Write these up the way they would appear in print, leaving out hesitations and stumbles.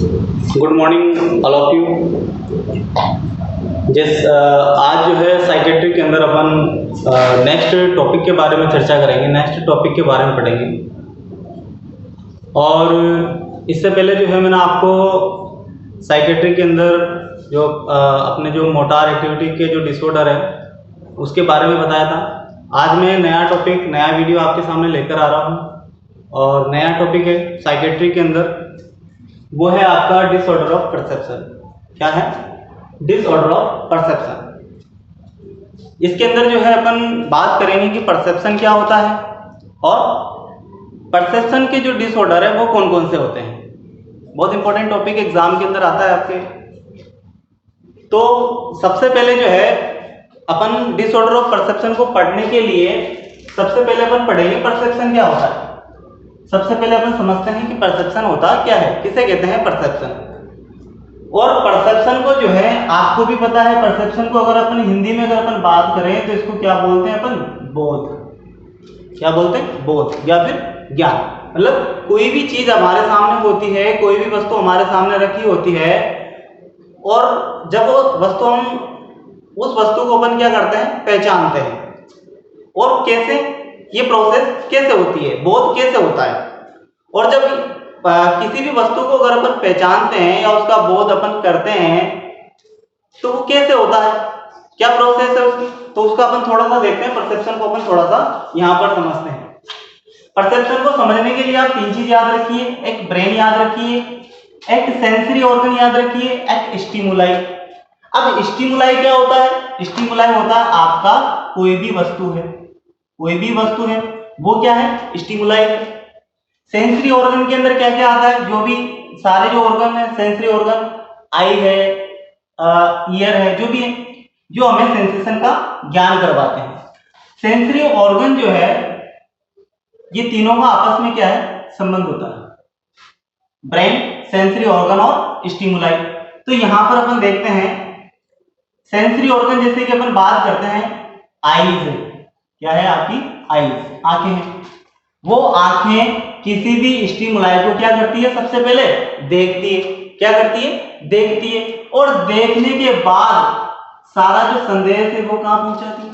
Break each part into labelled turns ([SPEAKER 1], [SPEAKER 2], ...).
[SPEAKER 1] Good morning all of you. आज जो है साइकेट्री के अंदर अपन नेक्स्ट टॉपिक के बारे में चर्चा करेंगे, नेक्स्ट टॉपिक के बारे में पढ़ेंगे। और इससे पहले जो है मैंने आपको साइकेट्री के अंदर जो अपने जो मोटार एक्टिविटी के जो डिसऑर्डर है उसके बारे में बताया था। आज मैं नया टॉपिक, नया वीडियो आपके सामने लेकर आ रहा हूँ और नया टॉपिक है साइकेट्री के अंदर, वो है आपका डिसऑर्डर ऑफ परसेप्शन। क्या है? Disorder of perception. इसके अंदर जो है अपन बात करेंगे कि परसेप्शन क्या होता है और परसेप्शन के जो डिसऑर्डर है वो कौन कौन से होते हैं। बहुत इंपॉर्टेंट टॉपिक एग्जाम के अंदर आता है आपके। तो सबसे पहले जो है अपन डिसऑर्डर ऑफ परसेप्शन को पढ़ने के लिए सबसे पहले अपन पढ़ेंगे परसेप्शन क्या होता है। सबसे पहले अपन समझते हैं कि परसेप्शन होता क्या है, किसे कहते हैं परसेप्शन। और परसेप्शन को जो है आपको भी पता है, परसेप्शन को अगर अपन हिंदी में अगर अपन बात करें तो इसको क्या बोलते हैं अपन? बोध। क्या बोलते हैं? बोध या फिर ज्ञान। मतलब कोई भी चीज हमारे सामने होती है, कोई भी वस्तु हमारे सामने रखी होती है और जब वो वस्तु हम उस वस्तु को अपन क्या करते हैं? पहचानते हैं। और कैसे ये प्रोसेस कैसे होती है, बोध कैसे होता है। और जब किसी भी वस्तु को अगर अपन पहचानते हैं या उसका बोध अपन करते हैं तो वो कैसे होता है, क्या प्रोसेस है उसकी, तो उसका अपन थोड़ा सा देखते हैं। परसेप्शन को अपन थोड़ा सा यहाँ पर समझते हैं। परसेप्शन को समझने के लिए आप तीन चीज याद रखिए। एक ब्रेन याद रखिए, एक सेंसरी ऑर्गन याद रखिए, एक स्टिमुलाई। अब स्टिमुलाई क्या होता है? स्टिमुलाई होता है आपका कोई भी वस्तु है, कोई भी वस्तु है वो क्या है? स्टिमुलाई है। सेंसरी ऑर्गन के अंदर क्या क्या आता है? जो भी सारे जो ऑर्गन है, सेंसरी ऑर्गन, आई है, ईयर है, जो भी है, जो हमें सेंसेशन का ज्ञान करवाते हैं। सेंसरी ऑर्गन जो है ये तीनों का आपस में क्या है? संबंध होता है। ब्रेन, सेंसरी ऑर्गन और स्टिमुलाई। तो यहां पर अपन देखते हैं सेंसरी ऑर्गन, जैसे कि अपन बात करते हैं आईज। क्या है? आपकी आईज, आंखें हैं। वो आंखें किसी भी स्टिमुलाई को क्या करती है? सबसे पहले देखती है। क्या करती है? देखती है। और देखने के बाद सारा जो संदेश है वो कहां पहुंचाती है?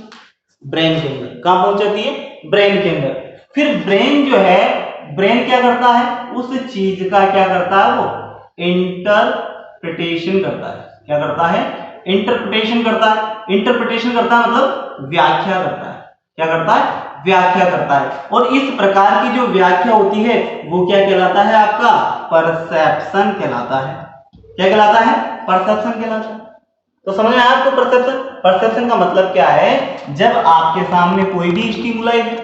[SPEAKER 1] ब्रेन के अंदर। कहां पहुंचाती है? ब्रेन के अंदर। फिर ब्रेन जो है, ब्रेन क्या करता है? उस चीज का क्या करता है? वो इंटरप्रिटेशन करता है। क्या करता है? इंटरप्रिटेशन करता है। इंटरप्रिटेशन करता है मतलब व्याख्या करता है। क्या करता है? व्याख्या करता है। और इस प्रकार की जो व्याख्या होती है वो क्या कहलाता है? आपका परसेप्शन कहलाता है। क्या कहलाता है? परसेप्शन कहलाता है। तो समझ में आया आपको परसेप्शन? परसेप्शन का मतलब क्या है? जब आपके सामने कोई भी स्टिमुलाई है,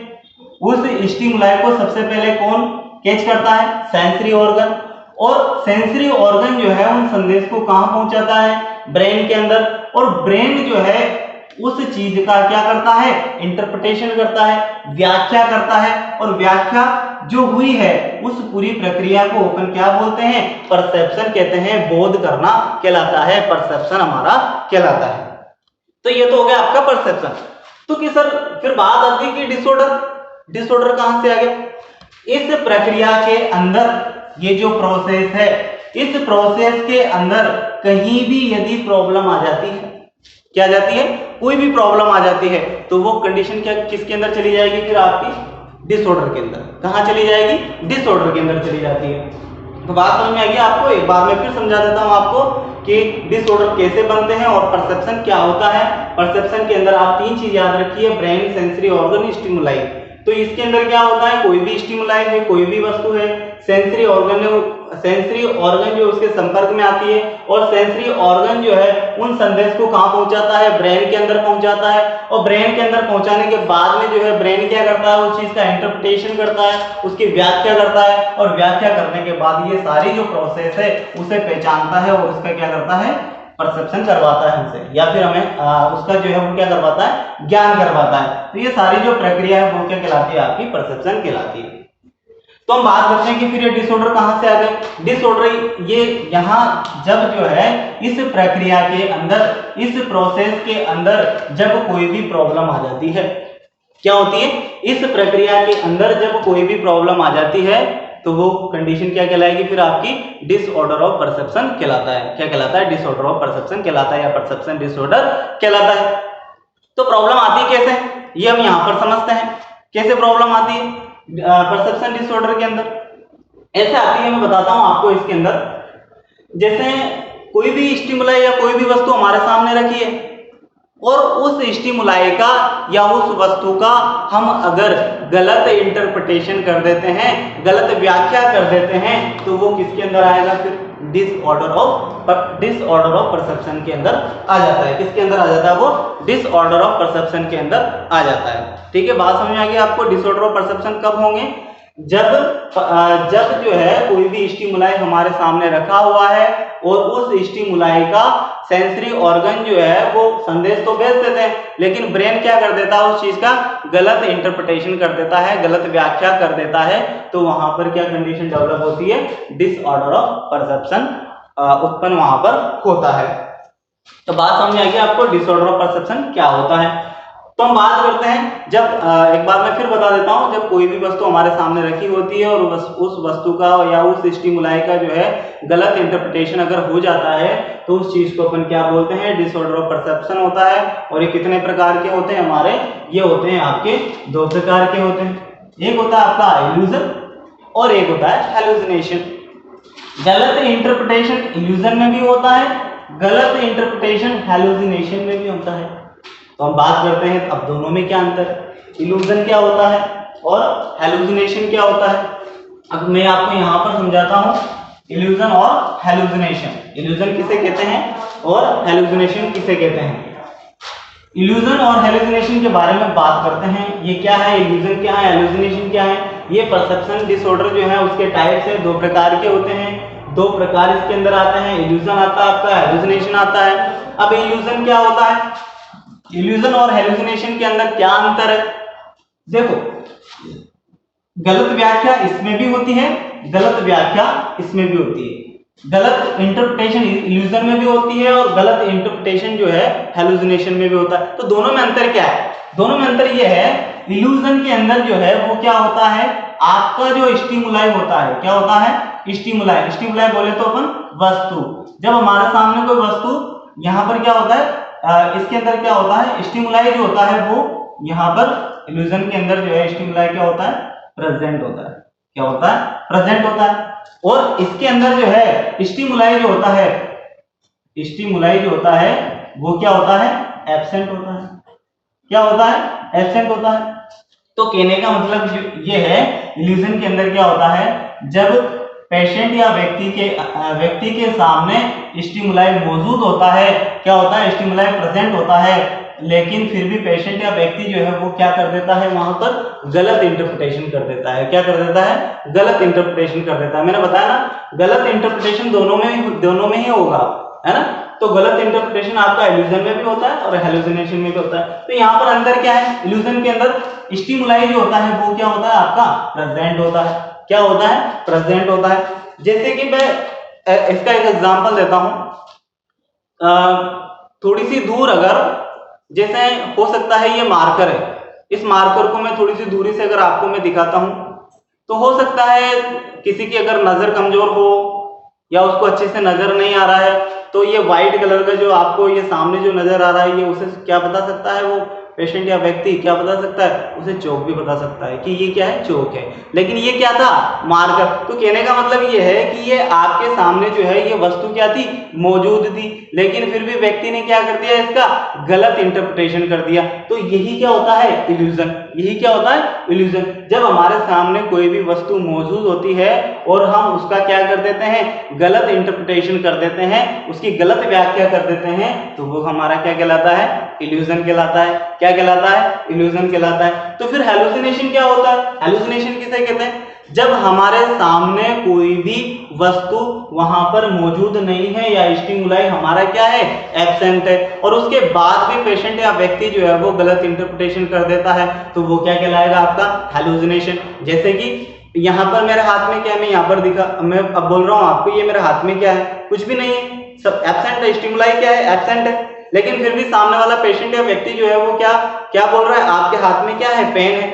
[SPEAKER 1] उस स्टिमुलाई को सबसे पहले कौन कैच करता है? Sensory organ. और सेंसरी ऑर्गन जो है उन संदेश को कहां पहुंचाता है? ब्रेन के अंदर। और ब्रेन जो है उस चीज का क्या करता है? इंटरप्रिटेशन करता है, व्याख्या करता है। और व्याख्या जो हुई है उस पूरी प्रक्रिया को अपन क्या बोलते हैं? परसेप्शन कहते हैं। बोध करना कहलाता है, परसेप्शन हमारा कहलाता है। तो ये तो हो गया आपका परसेप्शन। तो कि सर फिर बात आती है कि डिसऑर्डर, डिसऑर्डर कहां से आ गया? इस प्रक्रिया के अंदर ये जो प्रोसेस है, इस प्रोसेस के अंदर कहीं भी यदि प्रॉब्लम आ जाती है, क्या जाती है? कोई भी प्रॉब्लम आ जाती है तो वो कंडीशन क्या किसके अंदर चली जाएगी? फिर आपकी डिसऑर्डर के अंदर। कहां चली जाएगी? डिसऑर्डर के अंदर चली जाती है। तो बात समझ में आ गई आपको? एक बार मैं फिर समझा देता हूं आपको कि डिसऑर्डर कैसे बनते हैं और परसेप्शन क्या होता है। परसेप्शन के अंदर आप तीन चीज याद रखिए, ब्रेन, सेंसरी ऑर्गन, स्टिमुलाई। तो इसके अंदर क्या होता है? कोई भी स्टिमुलाई है, कोई भी वस्तु है, सेंसरी ऑर्गन जो उसके संपर्क में आती है और सेंसरी ऑर्गन जो है उन संदेश को कहां पहुंचाता है? ब्रेन के अंदर पहुंचाता है। और ब्रेन के अंदर पहुंचाने के बाद में जो है ब्रेन क्या करता है? उस चीज का इंटरप्रिटेशन करता है, उसकी व्याख्या करता है। और व्याख्या करने के बाद ये सारी जो प्रोसेस है उसे पहचानता है और उसका क्या करता है? परसेप्शन करवाता है हमसे, या फिर हमें उसका जो है वो क्या करवाता है? ज्ञान करवाता है। तो ये सारी जो प्रक्रिया है वो क्या कहलाती है? आपकी परसेप्शन कहलाती है। तो हम बात करते हैं कि फिर ये डिसऑर्डर कहां से आ गए? डिसऑर्डर ये यहां जब जो है इस प्रक्रिया के अंदर, इस प्रोसेस के अंदर जब कोई भी प्रॉब्लम आ जाती है, क्या होती है? इस प्रक्रिया के अंदर जब कोई भी प्रॉब्लम आ जाती है तो वो कंडीशन क्या कहलाएगी फिर आपकी डिसऑर्डर ऑफ परसेप्शन कहलाता है। क्या कहलाता है? डिसऑर्डर ऑफ परसेप्शन कहलाता है या परसेप्शन डिसऑर्डर कहलाता है। तो प्रॉब्लम आती है कैसे, ये हम यहाँ पर समझते हैं। कैसे प्रॉब्लम आती है परसेप्शन डिसऑर्डर के अंदर? ऐसे आती है, मैं बताता हूं आपको इसके अंदर। जैसे कोई भी स्टिमुलाई या कोई भी वस्तु हमारे सामने रखी है और उस स्टिमुलाई का या उस वस्तु का हम अगर गलत इंटरप्रिटेशन कर देते हैं, गलत व्याख्या कर देते हैं, तो वो किसके अंदर आएगा फिर? डिसऑर्डर ऑफ परसेप्शन के अंदर आ जाता है। किसके अंदर आ जाता है? वो डिसऑर्डर ऑफ परसेप्शन के अंदर आ जाता है। ठीक है, बात समझ में आ गई आपको? डिसऑर्डर ऑफ परसेप्शन कब होंगे? जब जो है कोई भी स्टिमुलाई हमारे सामने रखा हुआ है और उस स्टिमुलाई का सेंसरी ऑर्गन जो है वो संदेश तो भेज देते हैं, लेकिन ब्रेन क्या कर देता है? उस चीज का गलत इंटरप्रिटेशन कर देता है, गलत व्याख्या कर देता है। तो वहां पर क्या कंडीशन डेवलप होती है? डिसऑर्डर ऑफ परसेप्शन उत्पन्न वहां पर होता है। तो बात समझ आ गई आपको डिसऑर्डर ऑफ परसेप्शन क्या होता है। तो हम बात करते हैं, जब एक बार मैं फिर बता देता हूं, जब कोई भी वस्तु हमारे सामने रखी होती है और उस वस्तु का या उस स्टिमुलाई का जो है गलत इंटरप्रिटेशन अगर हो जाता है, तो उस चीज को अपन क्या बोलते हैं? डिसऑर्डर ऑफ परसेप्शन होता है। और ये कितने प्रकार के होते हैं हमारे? ये होते हैं आपके दो प्रकार के होते हैं। एक होता है आपका इल्यूजन और एक होता है हेलुसिनेशन। गलत इंटरप्रिटेशन इल्यूजन में भी होता है, गलत इंटरप्रिटेशन हेलुसिनेशन में भी होता है। तो हम बात करते हैं अब दोनों में क्या अंतर है, इल्यूजन क्या होता है और हेलुसिनेशन क्या होता है। अब मैं आपको यहाँ पर समझाता हूँ इल्यूजन और हेलुसिनेशन। इल्यूजन किसे कहते हैं और हेलुसिनेशन किसे कहते हैं। इल्यूजन और हेलुसिनेशन के बारे में बात करते हैं। ये क्या है? इल्यूजन क्या है? हेलुसिनेशन क्या है? ये परसेप्शन डिसऑर्डर जो है उसके टाइप से दो प्रकार के होते हैं। दो प्रकार इसके अंदर आते हैं, इल्यूजन आता है आपका, हेलुसिनेशन आता है। अब इल्यूजन क्या होता है? इल्यूजन और हेलुसिनेशन के अंदर क्या अंतर है? देखो, गलत व्याख्या इसमें भी होती है, गलत व्याख्या इसमें भी होती है। गलत इंटरप्रिटेशन इल्यूजन में भी होती है और गलत इंटरप्रिटेशन जो है हेलुसिनेशन में भी होता है। तो दोनों में अंतर क्या है? दोनों में अंतर यह है, इल्यूजन के अंदर जो है वो क्या होता है? आपका जो स्टिमुलाई होता है, क्या होता है? स्टिमुलाई। स्टिमुलाई बोले तो अपन वस्तु। जब हमारे सामने कोई वस्तु, यहाँ पर क्या होता है? इसके अंदर क्या होता है? स्टिमुलाई जो होता है वो यहाँ पर इल्यूजन के अंदर जो है स्टिमुलाई क्या होता है? प्रेजेंट होता है। क्या होता है? प्रेजेंट होता है। और इसके अंदर जो है स्टिमुलाई जो होता है, स्टिमुलाई जो होता है वो क्या होता है? एब्सेंट होता है। क्या होता है? एब्सेंट होता है। तो कहने का मतलब ये है, इल्यूजन के अंदर क्या होता है? जब पेशेंट या व्यक्ति के सामने स्टिमुलाई मौजूद होता है, क्या होता है? स्टिमुलाई प्रेजेंट होता है, लेकिन फिर भी पेशेंट या व्यक्ति जो है वो क्या कर देता है? वहां पर गलत इंटरप्रिटेशन कर देता है। क्या कर देता है? गलत इंटरप्रिटेशन कर देता है। मैंने बताया ना, गलत इंटरप्रिटेशन दोनों में ही होगा, है ना। तो गलत इंटरप्रिटेशन आपका इल्यूजन में भी होता है और हेलुसिनेशन में भी होता है। तो यहाँ पर अंदर क्या है? इल्यूजन के अंदर स्टिमुलाई जो होता है वो क्या होता है? आपका प्रेजेंट होता है। क्या होता है? प्रेजेंट होता है। जैसे कि मैं इसका एक एग्जांपल देता हूं, थोड़ी सी दूर अगर, जैसे हो सकता है ये मार्कर है, इस मार्कर को मैं थोड़ी सी दूरी से अगर आपको मैं दिखाता हूं, तो हो सकता है किसी की अगर नजर कमजोर हो या उसको अच्छे से नजर नहीं आ रहा है, तो ये व्हाइट कलर का जो आपको ये सामने जो नजर आ रहा है, ये उसे क्या बता सकता है? वो पेशेंट या व्यक्ति क्या बता सकता है? उसे चौक भी बता सकता है कि ये क्या है? चौक है। लेकिन ये क्या था? मार्कर। तो कहने का मतलब ये है कि ये आपके सामने जो है ये वस्तु क्या थी? मौजूद थी, लेकिन फिर भी व्यक्ति ने क्या कर दिया? इसका गलत इंटरप्रिटेशन कर दिया। तो यही क्या होता है? इल्यूजन। यही क्या होता है? इल्यूजन। जब हमारे सामने कोई भी वस्तु मौजूद होती है और हम उसका क्या कर देते हैं? गलत इंटरप्रिटेशन कर देते हैं, उसकी गलत व्याख्या कर देते हैं, तो वो हमारा क्या कहलाता है? इल्यूजन कहलाता है। क्या कहलाता है? इल्यूजन कहलाता है। तो फिर हेलुसिनेशन क्या होता है? हेलुसिनेशन किसे कहते हैं? जब हमारे सामने कोई भी वस्तु वहां पर मौजूद नहीं है या स्टिमुलाई हमारा क्या है? एब्सेंट है, और उसके बाद भी पेशेंट या व्यक्ति जो है वो गलत इंटरप्रिटेशन कर देता है, तो वो क्या कहलाएगा? आपका हेलुसिनेशन। जैसे कि यहाँ पर मेरे हाथ में क्या है? मैं यहाँ पर दिखा, मैं अब बोल रहा हूँ आपको, ये मेरे हाथ में क्या है? कुछ भी नहीं है, सब एब्सेंट है। स्टिमुलाई क्या है? एब्सेंट है। लेकिन फिर भी सामने वाला पेशेंट या व्यक्ति जो है वो क्या बोल रहा है? आपके हाथ में क्या है? पेन है।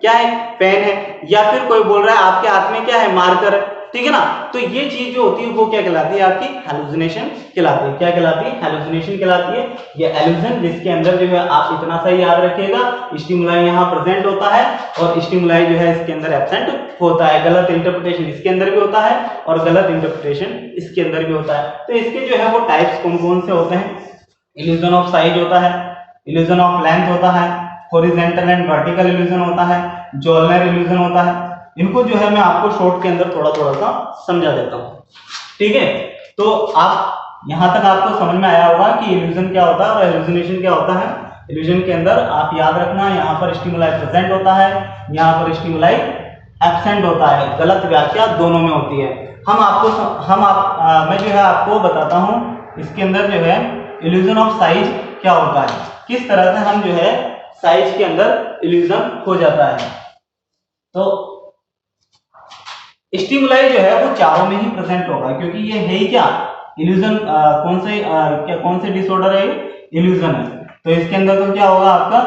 [SPEAKER 1] क्या है, पेन है, या फिर कोई बोल रहा है आपके हाथ में क्या है, मार्कर है, ठीक है ना। तो ये चीज जो होती है वो क्या कहलाती है, आपकी हेलुसिनेशन कहलाती है। क्या कहलाती है, हेलुसिनेशन कहलाती है। ये एल्यूजन जिसके अंदर जो है आप इतना सा याद रखिएगा, स्टिमुलाई यहाँ प्रेजेंट होता है और स्टिमुलाई जो है इसके अंदर एब्सेंट होता है। गलत इंटरप्रिटेशन इसके अंदर भी होता है और गलत इंटरप्रिटेशन इसके अंदर भी होता है। तो इसके जो है वो टाइप्स कौन कौन से होते हैं, इल्यूजन ऑफ साइज होता है, इल्यूजन ऑफ लेंथ होता है, हॉरिजॉन्टल एंड वर्टिकल इल्यूजन होता है, जोलनर इल्यूजन होता है। इनको जो है मैं आपको शॉर्ट के अंदर थोड़ा थोड़ा सा समझा देता हूँ, ठीक है। तो आप यहां तक आपको समझ में आया होगा कि इल्यूजन क्या होता है और हेलुसिनेशन क्या होता है। इल्यूजन के अंदर आप याद रखना, यहाँ पर स्टिमुलाई प्रेजेंट होता है, यहाँ पर स्टिमुलाई एब्सेंट होता है, गलत व्याख्या दोनों में होती है। मैं जो है आपको बताता हूँ इसके अंदर जो है इल्यूजन ऑफ साइज क्या होता है, किस तरह से हम जो है साइज के अंदर इल्यूजन हो जाता है। तो स्टिमुलाई जो है वो चारों में ही प्रेजेंट होगा, क्योंकि ये है ही क्या, इल्यूजन। कौन से डिसऑर्डर है, इल्यूजन है। तो इसके अंदर तो क्या होगा, आपका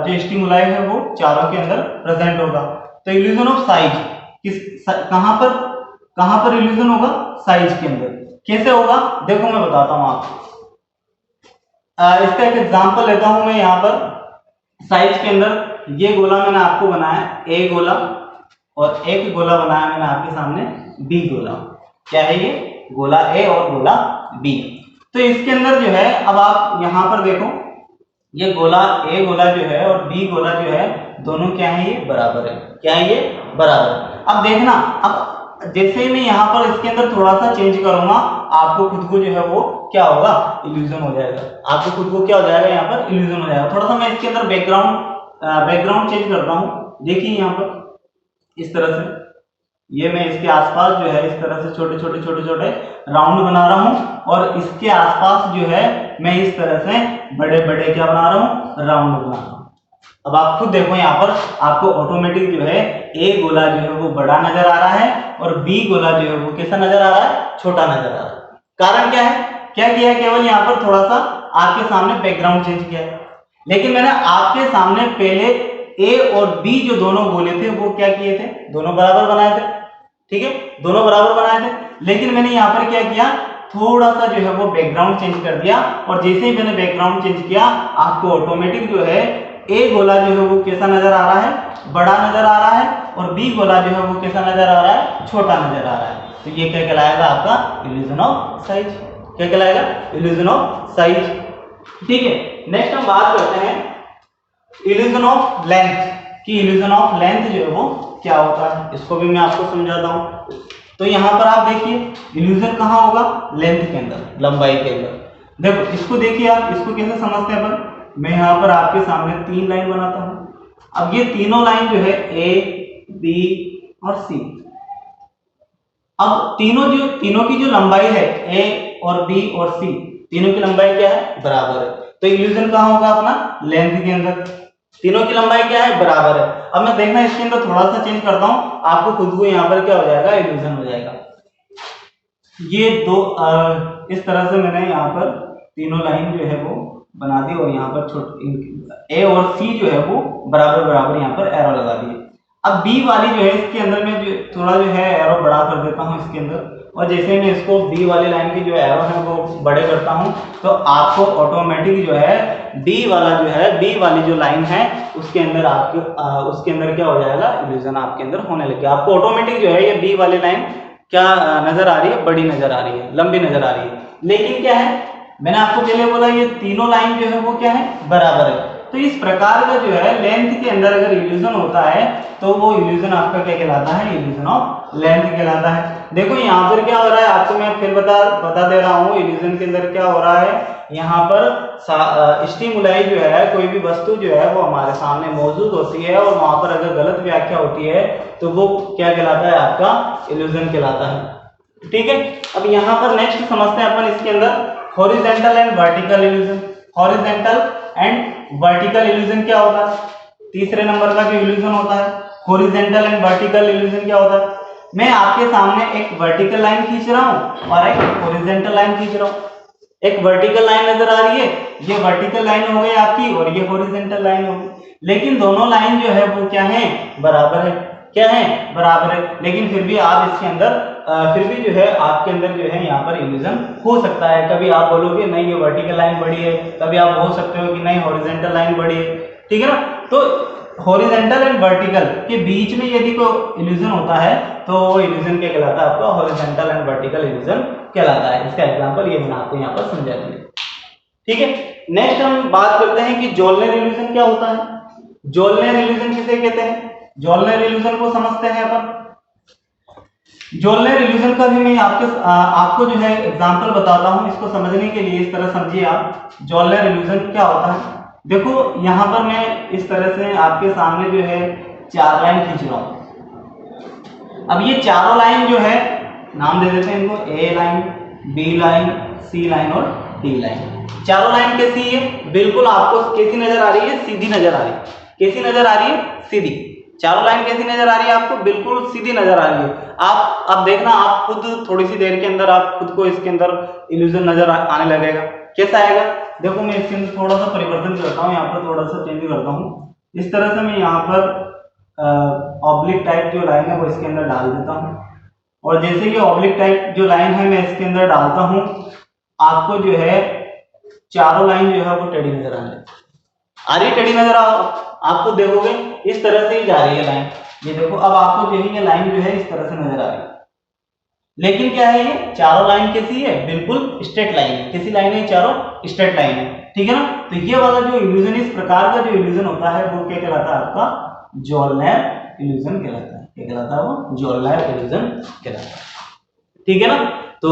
[SPEAKER 1] जो स्टिमुलाई है वो चारों के अंदर प्रेजेंट होगा। तो इल्यूजन ऑफ साइज कहां पर इल्यूजन होगा, साइज के अंदर। कैसे होगा, देखो मैं बताता हूं आपको। इसका एक एग्जांपल लेता हूं मैं यहाँ पर। साइज के अंदर ये गोला मैंने आपको बनाया ए गोला, और एक गोला बनाया मैंने आपके सामने बी गोला। क्या है ये, गोला ए और गोला बी। तो इसके अंदर जो है, अब आप यहां पर देखो, ये गोला ए गोला जो है और बी गोला जो है, दोनों क्या है, ये बराबर है। क्या है, ये बराबर। अब देखना, अब जैसे ही मैं यहाँ पर इसके अंदर थोड़ा सा चेंज करूंगा, आपको खुद को जो है वो क्या होगा, इल्यूजन हो जाएगा। आपको खुद को क्या हो जाएगा, यहाँ पर इल्यूजन हो जाएगा। थोड़ा सा मैं इसके अंदर बैकग्राउंड चेंज करता हूँ। देखिए यहाँ पर इस तरह से, ये मैं इसके आसपास जो है इस तरह से छोटे छोटे राउंड बना रहा हूँ, और इसके आसपास जो है मैं इस तरह से बड़े बड़े क्या बना रहा हूँ, राउंड बना रहा हूँ। अब आप खुद देखो, यहाँ पर आपको ऑटोमेटिक जो है ए गोला जो है वो बड़ा नजर आ रहा है और बी गोला जो है वो कैसा नजर आ रहा है, छोटा नजर आ रहा है। कारण क्या है, क्या किया है, केवल यहाँ पर थोड़ा सा आपके सामने बैकग्राउंड चेंज किया है। लेकिन मैंने आपके सामने पहले ए और बी जो दोनों गोले थे वो क्या किए थे, दोनों बराबर बनाए थे, ठीक है, दोनों बराबर बनाए थे। लेकिन मैंने यहाँ पर क्या किया, थोड़ा सा जो है वो बैकग्राउंड चेंज कर दिया, और जैसे ही मैंने बैकग्राउंड चेंज किया, आपको ऑटोमेटिक जो है ए गोला जो है वो कैसा नजर आ रहा है, बड़ा नजर आ रहा है, और बी गोला जो है वो कैसा नजर आ रहा है, छोटा नजर आ रहा है। तो ये क्या कहलाएगा, आपका इल्यूजन ऑफ साइज। क्या कहलाएगा, इल्यूजन ऑफ साइज। ठीक है, नेक्स्ट हम बात करते हैं इल्यूजन ऑफ लेंथ की। इल्यूजन ऑफ लेंथ जो है वो क्या होता है, इसको भी मैं आपको समझाता हूं। तो यहां पर आप देखिए, इल्यूजन कहां होगा, लेंथ के अंदर, लंबाई के अंदर। देखो इसको देखिए, आप इसको कैसे समझते हैं अपन। मैं यहां पर आपके सामने 3 लाइन बनाता हूं। अब ये तीनों लाइन जो है ए, बी और सी, अब तीनों की जो लंबाई है ए और बी और सी, तीनों की लंबाई क्या है, बराबर है। तो इल्यूजन कहां होगा अपना, लेंथ के अंदर। तीनों की लंबाई क्या है, बराबर है। अब मैं देखना इसके अंदर थोड़ा सा चेंज करता हूं, आपको खुद को यहाँ पर क्या हो जाएगा, इल्यूजन हो जाएगा। ये दो इस तरह से मैंने यहाँ पर तीनों लाइन जो है वो बना दी, और यहाँ पर ए और सी जो है वो बराबर बराबर यहाँ पर एरो लगा दिए। अब बी वाली जो है इसके अंदर में जो थोड़ा जो है एरो बड़ा कर देता हूँ इसके अंदर, और जैसे मैं इसको बी वाली लाइन की जो एरो है वो बड़े करता हूँ, तो आपको ऑटोमेटिक जो है बी वाली जो लाइन है उसके अंदर उसके अंदर क्या हो जाएगा, इल्यूजन आपके अंदर होने लगे। आपको ऑटोमेटिक जो है ये बी वाली लाइन क्या नजर आ रही है, बड़ी नजर आ रही है, लंबी नजर आ रही है। लेकिन क्या है, मैंने आपको पहले बोला ये तीनों लाइन जो है वो क्या है, बराबर है। तो इस प्रकार का जो है लेंथ के अंदर अगर इल्यूजन होता है तो वो इल्यूजन आपका क्या कहलाता है, इल्यूजन ऑफ लेंथ कहलाता है। देखो यहाँ पर क्या हो रहा है, आपको मैं फिर बता दे रहा हूँ इल्यूजन के अंदर क्या हो रहा है। यहाँ पर स्टिमुलाई जो है, कोई भी वस्तु जो है वो हमारे सामने मौजूद होती है, और वहां पर अगर गलत व्याख्या होती है तो वो क्या कहलाता है, आपका इल्यूजन कहलाता है। ठीक है, अब यहाँ पर नेक्स्ट समझते हैं अपन इसके अंदर horizontal and vertical illusion. Horizontal and vertical illusion क्या होता है, तीसरे नंबर का जो इल्यूजन होता है हॉरिजॉन्टल एंड वर्टिकल इल्यूजन क्या होता है। मैं आपके सामने एक वर्टिकल लाइन खींच रहा हूं और एक हॉरिजॉन्टल लाइन खींच रहा हूं। एक वर्टिकल लाइन नजर आ रही है, ये वर्टिकल लाइन हो गई आपकी, और ये हॉरिजॉन्टल लाइन हो गई। लेकिन दोनों लाइन जो है वो क्या है, बराबर है, क्या है, बराबर है। लेकिन फिर भी आप इसके अंदर फिर भी जो है आपके अंदर जो है यहाँ पर इल्यूजन हो सकता है। कभी आप बोलोगे नहीं ये वर्टिकल लाइन बड़ी है, कभी आप बोल सकते हो कि नहीं हॉरिजॉन्टल लाइन बड़ी है, ठीक है ना। तो हॉरिजॉन्टल एंड वर्टिकल के बीच में यदि कोई इल्यूजन होता है तो वो इल्यूजन क्या कहलाता है, आपका हॉरिजॉन्टल एंड वर्टिकल इल्यूजन कहलाता है। इसका एग्जांपल ये मैंने आपको यहाँ पर समझा दिया, ठीक है। नेक्स्ट हम बात करते हैं कि जॉलनर इल्यूजन क्या होता है। जॉलनर इल्यूजन किसे कहते हैं, जॉलनर इल्यूजन को समझते हैं अपन। जॉलनर इल्यूजन का भी मैं आपको जो है एग्जांपल बताता हूं। इसको समझने के लिए इस तरह समझिए आप, जॉलनर इल्यूजन क्या होता है। देखो यहां पर मैं इस तरह से आपके सामने जो है 4 लाइन खींच रहा हूं। अब ये चारों लाइन जो है नाम दे देते हैं इनको, ए लाइन, बी लाइन, सी लाइन और डी लाइन। चारों लाइन कैसी है, बिल्कुल आपको कैसी नजर आ रही है, सीधी नजर आ रही है। कैसी नजर आ रही है, सीधी। चारों लाइन कैसी नजर आ रही है आपको, बिल्कुल सीधी नजर आ रही है। आप अब देखना, आप खुद थोड़ी सी देर के अंदर आप खुद को इसके अंदर इल्यूजन नजर आने लगेगा। कैसा आएगा, देखो मैं इसके अंदर थोड़ा सा परिवर्तन करता हूँ, यहाँ पर थोड़ा सा चेंज करता हूँ। इस तरह से मैं यहाँ पर ऑब्लिक टाइप जो लाइन है वो इसके अंदर डाल देता हूँ, और जैसे कि ऑब्लिक टाइप जो लाइन है मैं इसके अंदर डालता हूँ, आपको जो है चारों लाइन जो है वो टेढ़ी नजर आ रही, टेढ़ी नजर आपको देखोगे इस तरह से ही जा रही है लाइन। ये देखो अब आपको जो है ये लाइन जो है इस तरह से नजर आ रही है, लेकिन क्या है ये चारों लाइन कैसी है, बिल्कुल स्ट्रेट लाइन है। कैसी लाइन है, चारों स्ट्रेट लाइन है, ठीक है ना। तो ये वाला जो इल्यूजन, इस प्रकार का जो इल्यूजन होता है वो क्या कहलाता है, आपका जॉलनर इल्यूजन कहलाता है। क्या कहलाता है वो, जॉलनर इल्यूजन कहलाता है, ठीक है ना। तो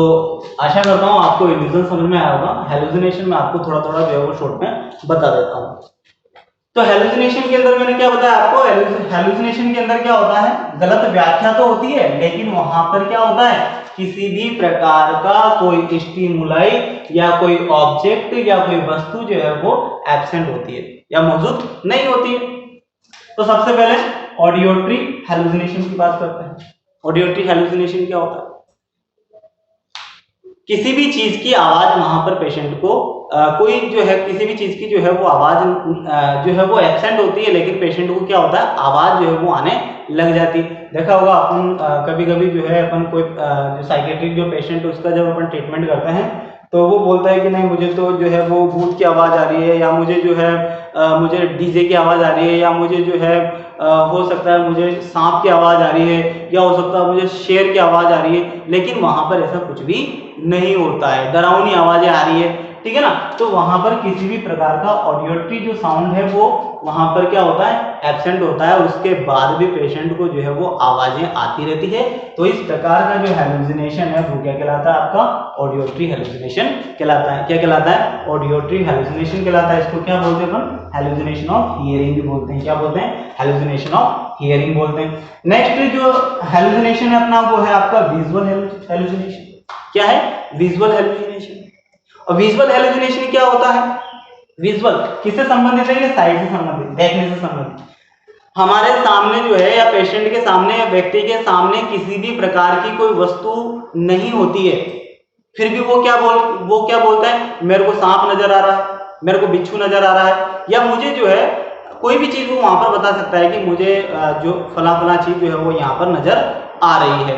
[SPEAKER 1] आशा करता हूँ आपको इल्यूजन समझ में आया होगा। हेलुसिनेशन में आपको थोड़ा थोड़ा जो है वो शॉर्ट में बता देता हूँ। तो हेलुसिनेशन के अंदर मैंने क्या बताया आपको, हेलुसिनेशन के अंदर क्या होता है, गलत व्याख्या तो होती है, लेकिन वहां पर क्या होता है, किसी भी प्रकार का कोई स्टिमुलाई या कोई ऑब्जेक्ट या कोई वस्तु जो है वो एब्सेंट होती है या मौजूद नहीं होती है। तो सबसे पहले ऑडियोट्री हेलुसिनेशन की बात करते हैं। ऑडियोट्री हेलुसिनेशन क्या होता है, किसी भी चीज की आवाज वहां पर पेशेंट को कोई जो है किसी भी चीज की जो है वो आवाज जो है वो एब्सेंट होती है, लेकिन पेशेंट को क्या होता है, आवाज जो है वो आने लग जाती है। देखा होगा अपन कभी कभी जो है अपन कोई जो साइकेट्रिक जो पेशेंट है उसका जब अपन ट्रीटमेंट करते हैं तो वो बोलता है कि नहीं मुझे तो जो है वो भूत की आवाज आ रही है, या मुझे जो है मुझे डीजे की आवाज आ रही है, या मुझे जो है हो सकता है मुझे सांप की आवाज आ रही है, या हो सकता है मुझे शेर की आवाज आ रही है। लेकिन वहां पर ऐसा कुछ भी नहीं होता है, डरावनी आवाजें आ रही है, ठीक है ना। तो वहां पर किसी भी प्रकार का ऑडियोट्री जो साउंड है वो वहां पर क्या होता है, एब्सेंट होता है। उसके बाद भी पेशेंट को जो है वो आवाजें आती रहती है। तो इस प्रकार का जो हेलुसिनेशन है वो क्या कहलाता है, आपका ऑडियोट्री हेलुसिनेशन कहलाता है। क्या कहलाता है, ऑडियोट्री हेलुसिनेशन कहलाता है। इसको क्या बोलते हैं अपन, हेलुसिनेशन ऑफ हियरिंग भी बोलते हैं। क्या बोलते हैं, हेलुसिनेशन ऑफ हियरिंग बोलते हैं। नेक्स्ट जो हेलुसिनेशन है अपना वो है आपका विजुअल हेलुसिनेशन। क्या है, विजुअल हेलुसिनेशन। और विजुअल हेलुसिनेशन क्या होता है, विजुअल किससे संबंधित है, ये साइट से संबंधित, देखने से संबंधित। हमारे सामने जो है या पेशेंट के सामने या व्यक्ति के सामने किसी भी प्रकार की कोई वस्तु नहीं होती है, फिर भी वो क्या बोलता है, मेरे को सांप नजर आ रहा है, मेरे को बिच्छू नजर आ रहा है, या मुझे जो है कोई भी चीज वो वहां पर बता सकता है कि मुझे जो फला फला चीज जो है वो यहाँ पर नजर आ रही है।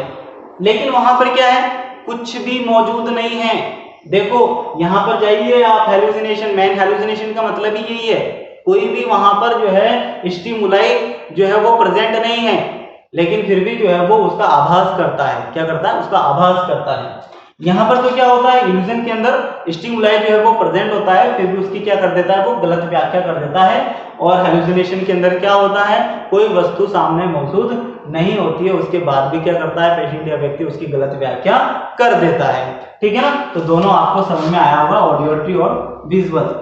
[SPEAKER 1] लेकिन वहां पर क्या है, कुछ भी मौजूद नहीं है। देखो यहां पर जाइए आप, हेलुसिनेशन, मेन हेलुसिनेशन का मतलब ही यही है, कोई भी वहां पर जो है स्टिमुलाई जो है वो प्रेजेंट नहीं है, लेकिन फिर भी जो है वो उसका आभास करता है। क्या करता है, उसका आभास करता है। यहाँ पर तो क्या होता है, इल्यूजन के अंदर स्टिमुलाई जो है वो प्रेजेंट होता है, फिर भी उसकी क्या कर देता है, वो गलत व्याख्या कर देता है। और हेलुसिनेशन के अंदर क्या होता है, कोई वस्तु सामने मौजूद नहीं होती है, उसके बाद भी क्या करता है पेशेंट या व्यक्ति, उसकी गलत व्याख्या कर देता है। ठीक है ना। तो दोनों आपको समझ में आया होगा, ऑडियोट्री और विजुअल।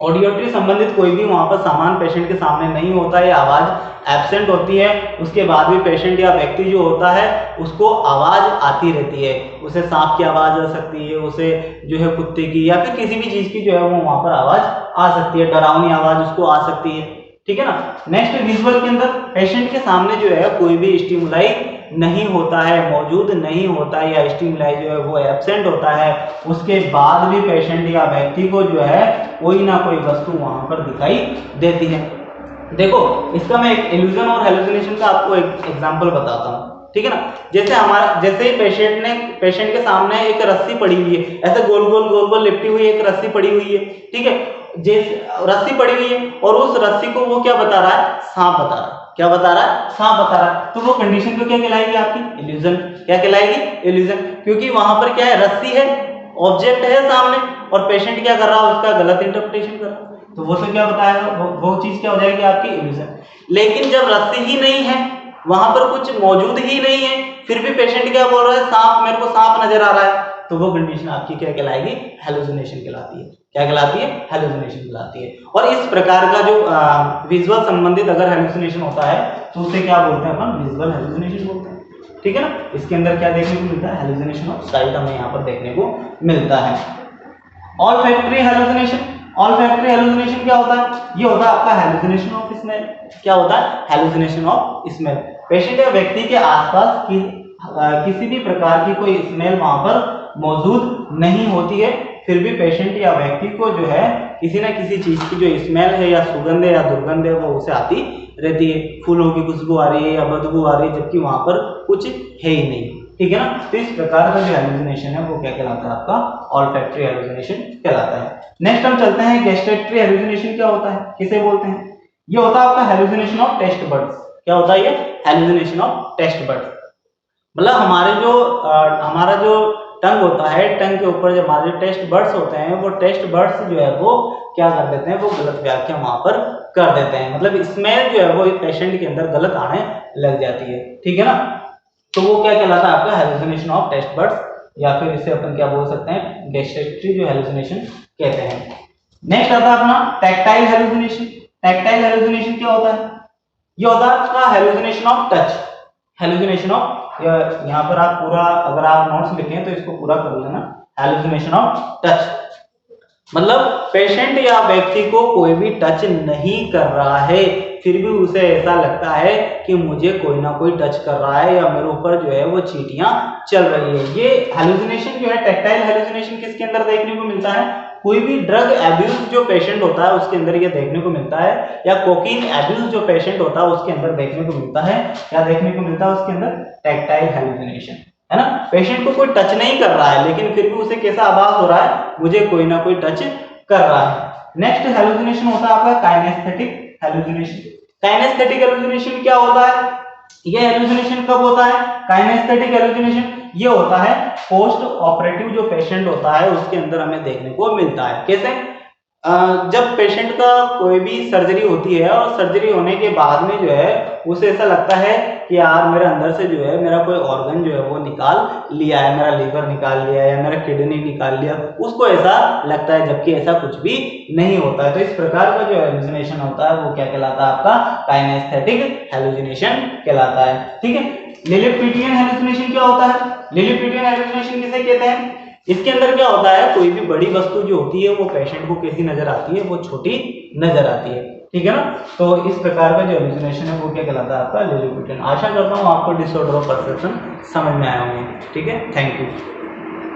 [SPEAKER 1] ऑडियोट्री संबंधित कोई भी वहां पर सामान पेशेंट के सामने नहीं होता है, आवाज एब्सेंट होती है, उसके बाद भी पेशेंट या व्यक्ति जो होता है उसको आवाज आती रहती है। उसे सांप की आवाज आ सकती है, उसे जो है कुत्ते की या फिर किसी भी चीज की जो है वो वहां पर आवाज आ सकती है, डरावनी आवाज उसको आ सकती है। ठीक है ना। नेक्स्ट विजुअल के अंदर पेशेंट के सामने जो है कोई भी स्टिमुलाई नहीं होता है, मौजूद नहीं होता है, या स्टिमुलाई जो है वो एब्सेंट होता है, उसके बाद भी पेशेंट या व्यक्ति को जो है कोई ना कोई वस्तु वहां पर दिखाई देती है। देखो इसका मैं एक इल्यूजन और हेलुसिनेशन का आपको एक एग्जांपल बताता हूँ, ठीक है ना। जैसे ही पेशेंट के सामने एक रस्सी पड़ी हुई है, ऐसे गोल गोल लिपटी हुई एक रस्सी पड़ी हुई है, ठीक है। रस्सी पड़ी हुई है और उस रस्सी को वो क्या बता रहा है, सांप बता रहा है। क्या बता रहा है, सांप बता रहा है। तो वो कंडीशन तो क्या कहलाएगी आपकी, इल्यूजन। क्या कहलाएगी, इल्यूजन, क्योंकि वहां पर क्या है, रस्सी है, ऑब्जेक्ट है सामने, और पेशेंट क्या कर रहा है, उसका गलत इंटरप्रिटेशन कर रहा है। तो वो तो क्या बताएगा, वो चीज क्या हो जाएगी आपकी, इल्यूजन। लेकिन जब रस्सी ही नहीं है, वहां पर कुछ मौजूद ही नहीं है, फिर भी पेशेंट क्या बोल रहा है, सांप, मेरे को सांप नजर आ रहा है, तो वो कंडीशन आपकी क्या कहलाएगी, हेलुसिनेशन कहलाती है। क्या कहलाती है, हेलुसिनेशन कहलाती है। और इस प्रकार का जो विजुअल संबंधित अगर हेलुसिनेशन होता है तो उसे क्या बोलते हैं अपन, विजुअल हेलुसिनेशन बोलते हैं, ठीक है ना। इसके अंदर क्या देखने को मिलता है, हेलुसिनेशन ऑफ साइट हमें यहाँ पर देखने को मिलता है। ऑल्फैक्टरी हेलुसिनेशन, ऑल्फैक्टरी हेलुसिनेशन क्या होता है, ये होता है आपका हेलुसिनेशन ऑफ स्मेल। क्या होता है, हेलुसिनेशन ऑफ स्मेल। पेशेंट या व्यक्ति के आसपास किसी भी प्रकार की कोई स्मेल वहां पर मौजूद नहीं होती है, फिर भी पेशेंट या व्यक्ति को जो है किसी ना किसी चीज की जो स्मेल है या सुगंध है या दुर्गंध है वो उसे आती रहती है। फूलों की खुशबू आ रही है या बदबू आ रही है, जबकि वहां पर कुछ है ही नहीं, ठीक है ना। तो इस प्रकार का जो हेलुसिनेशन है वो क्या कहलाता है, आपका ऑल्फैक्टरी हेलुसिनेशन कहलाता है। नेक्स्ट हम चलते हैं, गैस्ट्रेटरी हेलुसिनेशन क्या होता है, किसे बोलते हैं, ये होता है आपका हेलुसिनेशन ऑफ टेस्ट बड्स। क्या होता है ये, हेलुसिनेशन ऑफ टेस्ट बड्स। मतलब हमारा जो टंग होता है, टंग के ऊपर जो हमारे टेस्ट बर्ड्स होते हैं, वो टेस्ट बर्ड्स जो है वो क्या कर देते हैं, वो गलत व्याख्या वहां पर कर देते हैं। मतलब स्मेल जो है वो पेशेंट के अंदर गलत आने लग जाती है, ठीक है ना। तो वो क्या कहलाता है आपका, हेलुसिनेशन ऑफ टेस्ट बर्ड्स, या फिर इसे अपन क्या बोल सकते हैं, गैस्ट्रेटरी जो हेलुसिनेशन कहते हैं। नेक्स्ट आता है अपना टैक्टाइल हेलुसिनेशन। टैक्टाइल हेलुसिनेशन क्या होता है, ये होता है आपका hallucination of touch. Hallucination of, यहाँ पर आप पूरा अगर आप नोट्स लिखें तो इसको पूरा कर लेना, हेलुसिनेशन ऑफ टच। मतलब पेशेंट या व्यक्ति को कोई भी टच नहीं कर रहा है, फिर भी उसे ऐसा लगता है कि मुझे कोई ना कोई टच कर रहा है या मेरे ऊपर जो है वो चींटियां चल रही है। ये हेलुसिनेशन जो है, टैक्टाइल हेलुसिनेशन किसके अंदर देखने को मिलता है, कोई भी ड्रग एब्यूज जो पेशेंट होता है उसके अंदर ये देखने को मिलता है, या कोकीन एब्यूज जो पेशेंट होता है उसके अंदर देखने को मिलता है। क्या देखने को मिलता है उसके अंदर, टैक्टाइल हेलुसिनेशन, है ना। पेशेंट को कोई टच नहीं कर रहा है, लेकिन फिर भी उसे कैसा आभास हो रहा है, मुझे कोई ना कोई टच कर रहा है। नेक्स्ट हेलुसिनेशन होता है आपका काइनेस्थेटिक हेलुसिनेशन। काइनेस्थेटिक हेलुसिनेशन क्या होता है, ये हेलुसिनेशन कब होता है, काइनेस्थेटिक हेलुसिनेशन ये होता है पोस्ट ऑपरेटिव जो पेशेंट होता है उसके अंदर हमें देखने को मिलता है। कैसे, जब पेशेंट का कोई भी सर्जरी होती है और सर्जरी होने के बाद में जो है उसे ऐसा लगता है कि यार मेरे अंदर से जो है मेरा कोई ऑर्गन जो है वो निकाल लिया है, मेरा लीवर निकाल लिया है या मेरा किडनी निकाल लिया, उसको ऐसा लगता है, जबकि ऐसा कुछ भी नहीं होता है। तो इस प्रकार का जो हेलुसिनेशन होता है वो क्या कहलाता है, आपका काइनेस्थेटिक हेलुसिनेशन कहलाता है, ठीक है। लिलिपीडियन हेलुसिनेशन क्या होता है, लिलिपीडियन हेलुसिनेशन किसे कहते हैं, इसके अंदर क्या होता है, कोई भी बड़ी वस्तु जो होती है वो पेशेंट को कैसी नजर आती है, वो छोटी नजर आती है, ठीक है ना। तो इस प्रकार का जो हेलुसिनेशन है वो क्या कहलाता है, आपका लिलिपीडियन। आशा करता हूँ आपको डिसऑर्डर ऑफ परसेप्शन समझ में आया होंगे, ठीक है। Thank you.